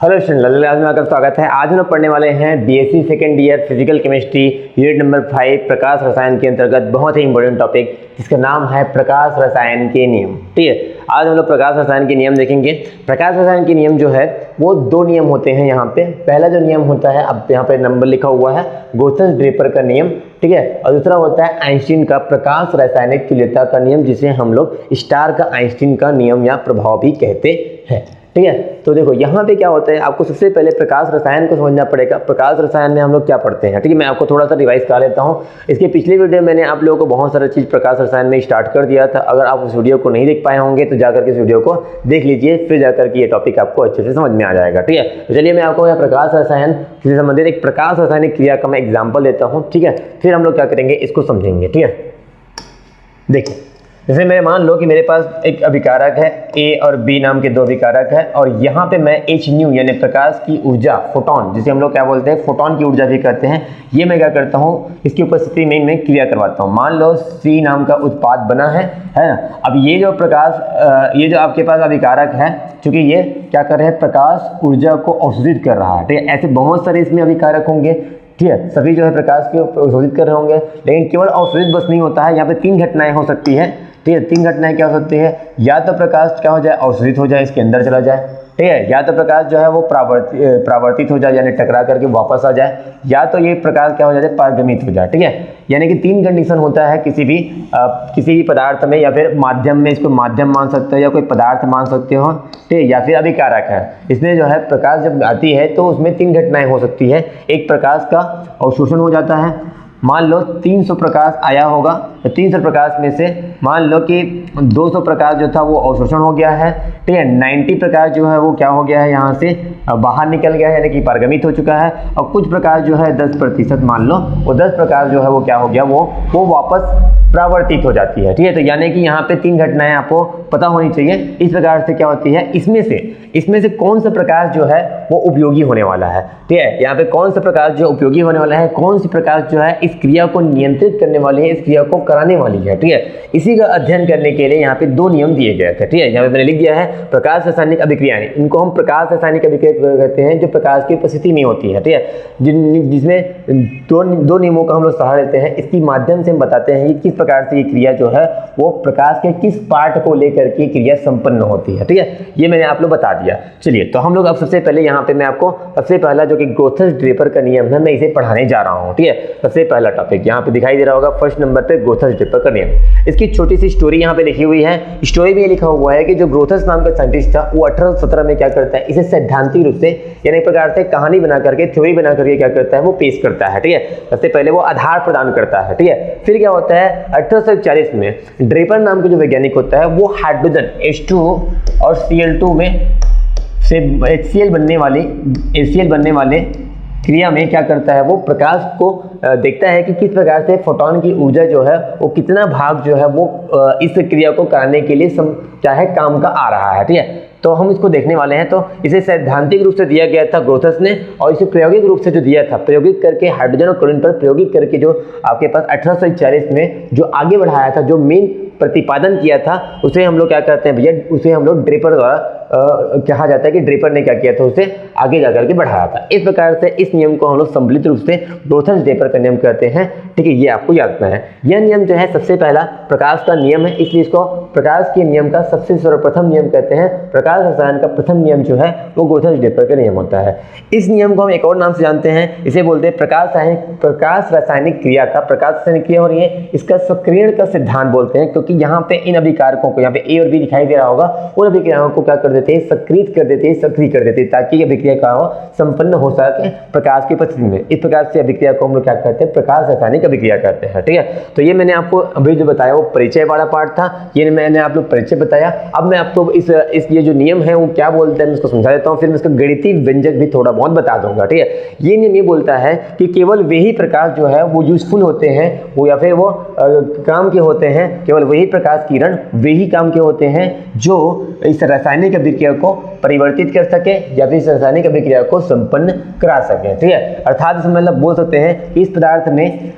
Hello student, लल्ला class में आपका स्वागत है। आज हम लोग पढ़ने वाले हैं BSc second year physical chemistry unit number 5 प्रकाश रसायन के अंतर्गत बहुत ही इंपॉर्टेंट टॉपिक जिसका नाम है प्रकाश रसायन के नियम। ठीक है, आज हम लोग प्रकाश रसायन के नियम देखेंगे। प्रकाश रसायन के नियम जो है वो दो नियम होते हैं यहाँ पे। पहला जो नियम होता है, अब यहाँ पे नंबर लिखा हुआ है, गोथस-ड्रेपर का नियम। ठीक है, और दूसरा होता है आइंस्टीन का प्रकाश रासायनिक तुल्यता का नियम, जिसे हम लोग स्टार का आइंस्टीन का नियम या प्रभाव भी कहते हैं। ठीक है, तो देखो यहाँ पे क्या होता है, आपको सबसे पहले प्रकाश रसायन को समझना पड़ेगा। प्रकाश रसायन में हम लोग क्या पढ़ते हैं, ठीक है, मैं आपको थोड़ा सा रिवाइज करा लेता हूँ। इसके पिछले वीडियो में मैंने आप लोगों को बहुत सारा चीज़ प्रकाश रसायन में स्टार्ट कर दिया था। अगर आप उस वीडियो को नहीं देख पाए होंगे तो जाकर के इस वीडियो को देख लीजिए, फिर जाकर के ये टॉपिक आपको अच्छे से समझ में आ जाएगा। ठीक है, तो चलिए मैं आपको यहाँ प्रकाश रसायन से संबंधित एक प्रकाश रासायनिक क्रिया का मैं एग्जाम्पल देता हूँ। ठीक है, फिर हम लोग क्या करेंगे, इसको समझेंगे। ठीक है, देखिए जैसे मैं मान लो कि मेरे पास एक अभिकारक है ए और बी नाम के दो अभिकारक है, और यहाँ पे मैं एच न्यू यानी प्रकाश की ऊर्जा, फोटोन, जिसे हम लोग क्या बोलते हैं, फोटोन की ऊर्जा भी कहते हैं, ये मैं क्या करता हूँ, इसकी उपस्थिति में मैं क्रिया करवाता हूँ। मान लो सी नाम का उत्पाद बना है ना। अब ये जो प्रकाश, ये जो आपके पास अभिकारक है, चूंकि ये क्या कर रहे हैं, प्रकाश ऊर्जा को अवशोषित कर रहा है। ठीक है, ऐसे बहुत सारे इसमें अभिकारक होंगे। ठीक है, सभी जो है प्रकाश को अवशोषित कर रहे होंगे, लेकिन केवल अवशोषित बस नहीं होता है। यहाँ पे तीन घटनाएं हो सकती है। ठीक है, तीन घटनाएं क्या हो सकती है, या तो प्रकाश क्या हो जाए, अवशोषित हो जाए, इसके अंदर चला जाए। ठीक है, या तो प्रकाश जो है वो परावर्तित हो जाए, यानी टकरा करके वापस आ जाए, या तो ये प्रकाश क्या हो जाए, पारगमित हो जाए। ठीक है, यानी कि तीन कंडीशन होता है किसी भी पदार्थ में, या फिर माध्यम में, इसको माध्यम मान सकते हो या कोई पदार्थ मान सकते हो। ठीक है, या फिर अभिकारक है, इसमें जो है प्रकाश जब आती है तो उसमें तीन घटनाएं हो सकती है। एक, प्रकाश का अवशोषण हो जाता है। मान लो 300 प्रकाश आया होगा, तो 300 प्रकाश में से मान लो कि 200 प्रकाश जो था वो अवशोषण हो गया है। ठीक है, 90 प्रकाश जो है वो क्या हो गया है, यहाँ से बाहर निकल गया है, यानी कि पारगमित हो चुका है। और कुछ प्रकाश जो है 10% मान लो, वो 10 प्रकाश जो है वो क्या हो गया, वो वापस परावर्तित हो जाती है। ठीक है, तो यानी कि यहाँ पे तीन घटनाएं आपको पता होनी चाहिए। इस प्रकार से क्या होती है, इसमें से कौन सा प्रकाश जो है वो उपयोगी होने वाला है। ठीक है, यहाँ पे कौन सा प्रकाश जो उपयोगी होने वाला है, कौन सी प्रकाश जो है इस क्रिया को नियंत्रित करने वाली है, इस क्रिया को कराने वाली है। ठीक है, इसी का अध्ययन करने के लिए यहाँ पे दो नियम दिए गए थे। ठीक है, यहाँ पे मैंने लिख दिया है प्रकाश रासायनिक अभिक्रियाएं, इनको हम प्रकाश रासायनिक अभिक्रिया कहते हैं, जो प्रकाश की उपस्थिति में होती है। ठीक है, जिसमें दो नियमों का हम लोग सहारा लेते हैं। इसके माध्यम से हम बताते हैं कि किस प्रकार से ये क्रिया जो है वो प्रकाश के किस पार्ट को लेकर के क्रिया संपन्न होती है। ठीक है, ये मैंने आप लोग बता दिया। चलिए, तो हम लोग अब सबसे पहले यहाँ पे मैं आपको सबसे पहला जो कि गोथस-ड्रेपर का नियम है, मैं इसे पढ़ाने जा रहा हूँ। ठीक है, सबसे पहला टॉपिक यहाँ पे दिखाई दे रहा होगा, फर्स्ट नंबर पे गोथस-ड्रेपर का नियम। इसकी छोटी सी स्टोरी यहाँ पे लिखी हुई है। स्टोरी में ये लिखा हुआ है कि जो ग्रोथस नाम का साइंटिस्ट था, वो 1817 में क्या करता है, इसे सैद्धांतिक रूप से यानी एक प्रकार से कहानी बना करके, थ्योरी बना करके क्या करता है, वो पेश करता है। ठीक है, सबसे पहले वो आधार प्रदान करता है। ठीक है, फिर क्या होता है, 1840 में ड्रेपर नाम का जो वैज्ञानिक होता है, वो हाइड्रोजन H2 और Cl2 में से HCl बनने वाले क्रिया में क्या करता है, वो प्रकाश को देखता है कि किस प्रकार से फोटोन की ऊर्जा जो है वो कितना भाग जो है वो इस क्रिया को कराने के लिए चाहे काम का आ रहा है। ठीक है, तो हम इसको देखने वाले हैं। तो इसे सैद्धांतिक रूप से दिया गया था ग्रोथस ने, और इसे प्रायोगिक रूप से जो दिया था, प्रायोगिक करके हाइड्रोजन और क्लोरीन पर प्रायोगिक करके जो आपके पास 1840 में जो आगे बढ़ाया था, जो मेन प्रतिपादन किया था, उसे हम लोग क्या कहते हैं भैया, उसे हम लोग ड्रेपर द्वारा कहा जाता है कि ड्रेपर ने क्या किया था, उसे आगे जाकर के बढ़ाया था। इस प्रकार से इस नियम को हम लोग सम्मिलित रूप से गोथस-ड्रेपर का नियम कहते हैं। ठीक है, ये आपको याद रखना है। यह नियम जो है सबसे पहला प्रकाश का नियम है, इसलिए इसको प्रकाश के नियम का सबसे सर्वप्रथम नियम कहते हैं। प्रकाश रसायन का प्रथम नियम जो है वो गोथस-ड्रेपर का नियम होता है। इस नियम को हम एक और नाम से जानते हैं, इसे बोलते हैं प्रकाश रासायनिक क्रिया का, प्रकाश रासायनिक क्रिया हो रही है, इसका सक्रियण का सिद्धांत बोलते हैं, क्योंकि यहाँ पे इन अभिकारकों को, यहाँ पे ए और बी दिखाई दे रहा होगा, उन अभिक्रियाओं को क्या कर देते हैं, सक्रिय कर देते हैं, सक्रिय कर देते हैं, ताकि ये अभिक्रिया का संपन्न हो सके प्रकाश की उपस्थिति में। इस प्रकार से अभिक्रिया को हम लोग क्या कहते हैं, प्रकाश रासायनिक अभिक्रिया कहते हैं। ठीक है, तो ये मैंने आपको अभी जो बताया वो परिचय वाला पार्ट था, ये मैंने आप लोग परिचय बताया। अब मैं आपको इस ये जो नियम है वो क्या बोलते हैं मैं इसको समझा देता हूँ, फिर मैं इसका गणितीय व्यंजक भी थोड़ा बहुत बता दूंगा। ठीक है, ये नियम ये बोलता है कि केवल वे ही प्रकाश जो है वो यूजफुल होते हैं, वो या फिर वो काम के होते हैं, केवल वही प्रकाश किरण वही काम के होते हैं जो इस रासायनिक अभिक्रिया को परिवर्तित कर सके या फिर इस रासायनिक अभिक्रिया को संपन्न करा सके। ठीक है, अर्थात इसमें मतलब बोल सकते हैं कि इस पदार्थ में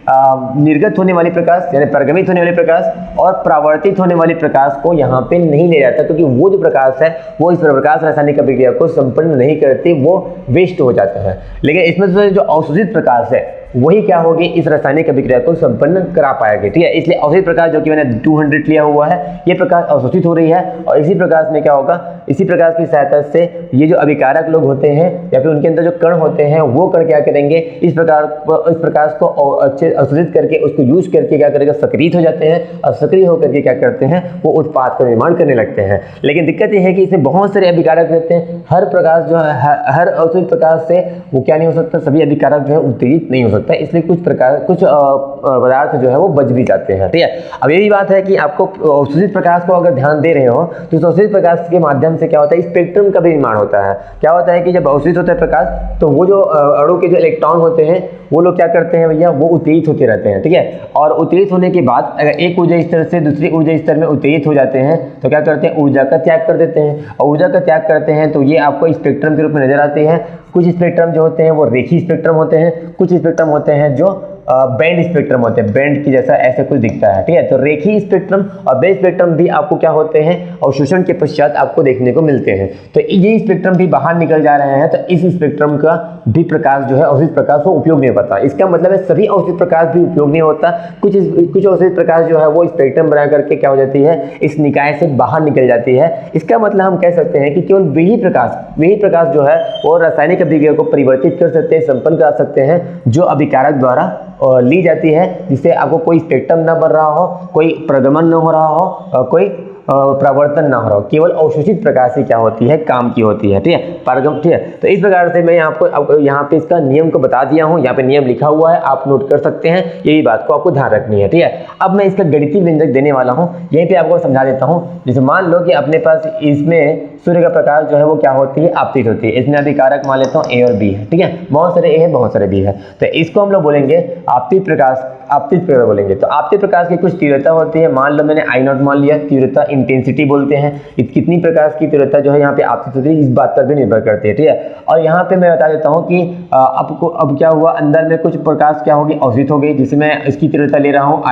निर्गत होने वाली प्रकाश यानी परिगमित होने वाले प्रकाश और परावर्तित होने वाली प्रकाश को यहाँ पे नहीं ले जाता, क्योंकि वो जो प्रकाश है वो इस प्रकाश रासायनिक अभिक्रिया को संपन्न नहीं करती, वो वेस्ट हो जाता है। लेकिन इसमें जो अवशोषित प्रकाश है वही क्या होगी, इस रासायनिक अभिक्रिया को संपन्न करा पाएगी। ठीक है, इसलिए अवशोषित प्रकाश जो कि मैंने 200 लिया हुआ है, ये प्रकाश अवशोषित हो रही है और इसी प्रकाश में क्या होगा, इसी प्रकाश की सहायता से ये जो अभिकारक लोग होते हैं या फिर उनके अंदर जो कण होते हैं वो कण क्या करेंगे, इस प्रकाश को अच्छे अवशोषित करके उसको यूज करके क्या करेगा, सक्रिय हो जाते हैं और सक्रिय होकर के क्या करते हैं, वो उत्पाद का निर्माण करने लगते हैं। लेकिन दिक्कत ये है कि इसमें बहुत सारे अभिकारक रहते हैं, हर प्रकाश जो है हर अवशोषित प्रकाश से वो क्या नहीं हो सकता, सभी अभिकारक जो है उत्तेजित नहीं हो सकता, इसलिए कुछ पदार्थ जो है वो बच भी जाते हैं। ठीक है, अब यही बात है कि आपको अवशोषित प्रकाश को अगर ध्यान दे रहे हो तो अवशोषित प्रकाश के माध्यम से क्या होता है, स्पेक्ट्रम का भी निर्माण होता है। क्या होता है कि जब अवशोषित होता है प्रकाश तो वो जो अणु के जो इलेक्ट्रॉन होते हैं वो लोग क्या करते हैं भैया, वो उत्तेजित होते रहते हैं। ठीक है, और उत्तेजित होने के बाद अगर एक ऊर्जा स्तर से दूसरी ऊर्जा स्तर में उत्तेजित हो जाते हैं तो क्या करते हैं, ऊर्जा का त्याग कर देते हैं, और ऊर्जा का त्याग करते हैं तो ये आपको स्पेक्ट्रम के रूप में नजर आते हैं। कुछ स्पेक्ट्रम जो होते हैं वो रेखीय स्पेक्ट्रम होते हैं, कुछ स्पेक्ट्रम होते हैं जो बैंड स्पेक्ट्रम होते हैं, बैंड की जैसा ऐसे कुछ दिखता है। ठीक है, तो रेखीय स्पेक्ट्रम और बैंड स्पेक्ट्रम भी आपको क्या होते हैं, अवशोषण के पश्चात आपको देखने को मिलते हैं। तो ये स्पेक्ट्रम भी बाहर निकल जा रहे हैं, तो इस स्पेक्ट्रम का भी प्रकाश जो है अवशोषित प्रकाश को उपयोग नहीं होता। इसका मतलब है सभी अवशोषित प्रकाश भी उपयोग नहीं होता, कुछ अवशोषित प्रकाश जो है वो स्पेक्ट्रम बना करके क्या हो जाती है, इस निकाय से बाहर निकल जाती है। इसका मतलब हम कह सकते हैं कि केवल वही प्रकाश जो है वो रासायनिक अभिक्रिया को परिवर्तित कर सकते हैं, संपन्न कर सकते हैं जो अभिकारक द्वारा ली जाती है, जिससे आपको कोई स्पेक्ट्रम ना बन रहा हो, कोई प्रगमन ना हो रहा हो, कोई प्रवर्तन ना हो रहा हो, केवल अवशोषित प्रकाश ही क्या होती है, काम की होती है। ठीक है, पारगम। ठीक है, तो इस प्रकार से मैं आपको यहाँ पे इसका नियम को बता दिया हूँ, यहाँ पे नियम लिखा हुआ है, आप नोट कर सकते हैं, यही बात को आपको ध्यान रखनी है। ठीक है, अब मैं इसका गणितीय व्यंजक देने वाला हूँ, यहीं पे आपको समझा देता हूँ। जैसे मान लो कि अपने पास इसमें सूर्य का प्रकाश जो है वो क्या होती है, आपतित होती है। इसमें अभिकारक मान लेता हूँ ए और बी है। ठीक है, बहुत सारे ए है, बहुत सारे बी है, तो इसको हम लोग बोलेंगे आपतित प्रकाश बोलेंगे। तो आपतित प्रकाश की कुछ तीव्रता होती है, मान लो मैंने I0 मान लिया, तीव्रता इंटेंसिटी बोलते हैं। कितनी प्रकाश की तीव्रता जो है यहाँ पे आपतित होती है, इस बात पर भी निर्भर करती है। ठीक है, और यहाँ पे मैं बता देता हूँ कि अब क्या हुआ, अंदर में कुछ प्रकाश क्या होगी, अवशोषित हो गई, जिससे मैं इसकी तीव्रता ले रहा हूँ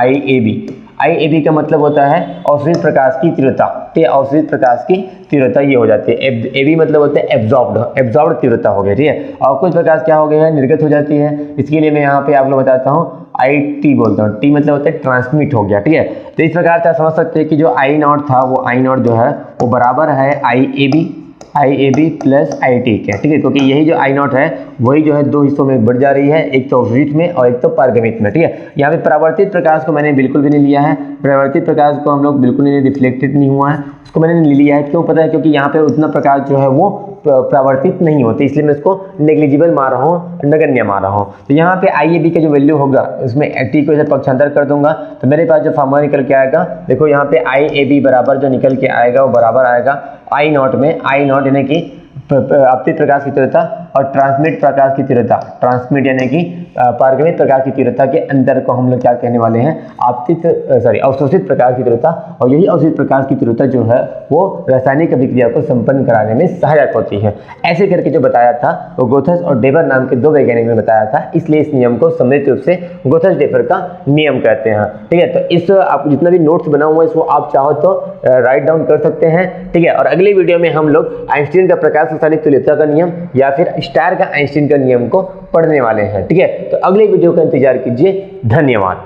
IAB का मतलब होता है अवशोषित प्रकाश की तीव्रता। ठीक है, अवशोषित प्रकाश की तीव्रता ये हो जाती है। AB मतलब होता है एब्जॉर्ब्ड तीव्रता हो गई। ठीक है, और कुछ प्रकाश क्या हो गया है, निर्गत हो जाती है। इसके लिए मैं यहाँ पे आप लोग बताता हूँ IT बोलता हूँ, T मतलब होता है ट्रांसमिट हो गया। ठीक है, तो इस प्रकार से आप समझ सकते हैं कि जो I0 था वो I0 जो है वो बराबर है IAB प्लस IT के। ठीक है, क्योंकि यही जो I0 है वही जो है दो हिस्सों में बढ़ जा रही है, एक तो अवशोषित में और एक तो पारगमित में। ठीक है, यहाँ पे परावर्तित प्रकाश को मैंने बिल्कुल भी नहीं लिया है, परावर्तित प्रकाश को हम लोग बिल्कुल नहीं, रिफ्लेक्टेड नहीं हुआ है, उसको मैंने नहीं लिया है। क्यों पता है, क्योंकि यहाँ पे उतना प्रकाश जो है वो परावर्तित नहीं होते, इसलिए मैं इसको नेग्लिजिबल मार रहा हूँ, नगण्य मार रहा हूँ। तो यहाँ पे IAB का जो वैल्यू होगा उसमें T को इसे पक्षांतर कर दूंगा तो मेरे पास जो फार्मूला निकल के आएगा, देखो यहाँ पे IAB बराबर जो निकल के आएगा वो बराबर आएगा I0 में, I0 यानी कि आपतित प्रकाश की तीव्रता और ट्रांसमिट प्रकाश की तीव्रता, ट्रांसमिट यानी कि पारगमित प्रकाश की तीव्रता के अंतर को हम लोग क्या कहने वाले हैं, अवशोषित प्रकाश की तीव्रता। और यही अवशोषित प्रकाश की तीव्रता जो है वो रासायनिक अभिक्रिया को संपन्न कराने में सहायक होती है। ऐसे करके जो बताया था वो गोथस और डेबर नाम के दो वैज्ञानिक ने बताया था, इसलिए इस नियम को सम्मिलित रूप से गोथस डेबर का नियम कहते हैं। ठीक है, तो इस आप जितना भी नोट्स बना हुआ है इसको आप चाहो तो राइट डाउन कर सकते हैं। ठीक है, और अगले वीडियो में हम लोग आइंस्टीन का प्रकाश रासायनिक तुल्यता का नियम या फिर स्टार का आइंस्टीन का नियम को पढ़ने वाले हैं। ठीक है, तो अगले वीडियो का इंतजार कीजिए। धन्यवाद।